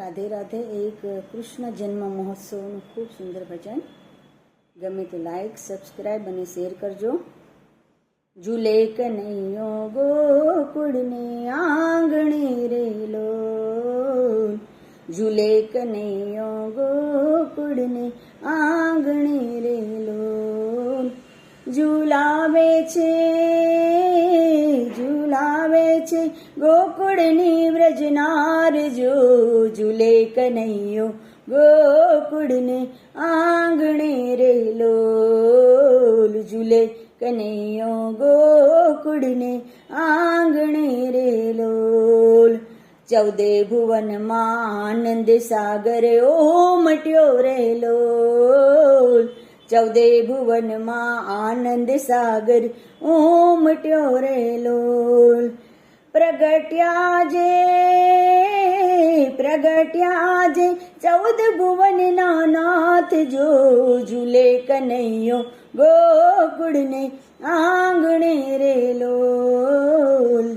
राधे राधे। एक कृष्ण जन्म महोत्सवનું ખૂબ સુંદર ભજન ગમે તો લાઈક સબસ્ક્રાઇબ અને શેર કરજો। ઝૂલે કનૈયો ગોકુળને આંગણે રેલો, ઝૂલે કનૈયો ગોકુળને આંગણે રેલો, ઝૂલાવે છે ગોકુળની વ્રજનાર જો, ઝૂલે કનૈયો ગોકુળને આંગણે રેલો, ઝૂલે કનૈયો ગોકુળને આંગણે રેલો, 14 ભુવનમાં આનંદ સાગર ઓમટ્યો રેલો, 14 ભુવનમાં આનંદ સાગર ઓમટ્યો રેલો, પ્રગટ્યા જે 14 ભુવનના નાથ જો, ઝૂલે કનૈયો ગોકુળને આંગણે રેલો,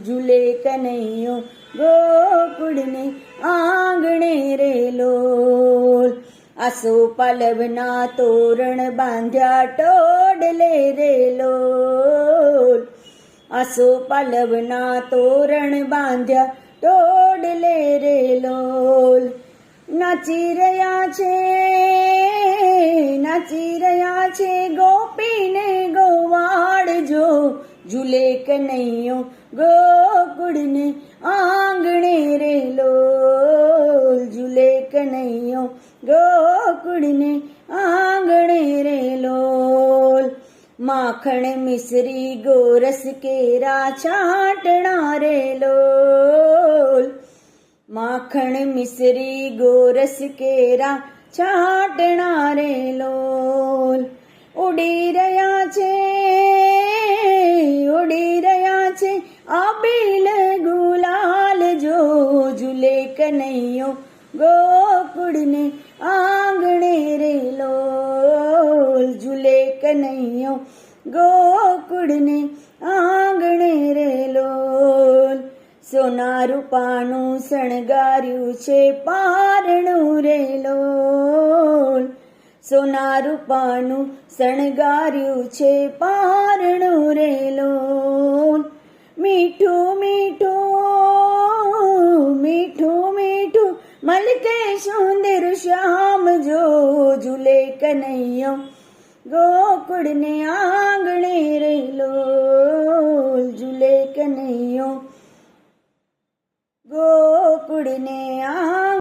ઝૂલે કનૈયો ગોકુળને આંગણે રેલો, આસો પાલવના તોરણ બાંધ્યા ટોડલે રેલો, આસો પાલવના તોરણ બાંધ્યા ટોડલે રેલો, નાચી રહ્યા છે ગોપીને ગોવાળ જો, ઝૂલે કનૈયો ગોકુળને આંગણે રેલો, ઝૂલે કનૈયો ગોકુળને આંગણે રેલો, માખણ મિશ્રી ગોરસ કેરા છાંટણા રેલો, માખણ મિશ્રી ગોરસ કેરા છાંટણા રેલો, ઉડી રહ્યા છે આબીલ ગુલાલ જો, ઝૂલે કનૈયો ગોકુળને આંગણે રેલો, ઝૂલે કનૈયો ગોકુળને આંગણે રેલો, સોના રૂપાનું શણગાર્યું છે પારણું રેલો, સોના રૂપાનું શણગાર્યું છે પારણું રેલો, મીઠું મલકે સુંદર શ્યામ જો, ઝૂલે કનૈયો ગોકુળને આંગણે રેલો, ઝૂલે કનૈયો ગોકુળને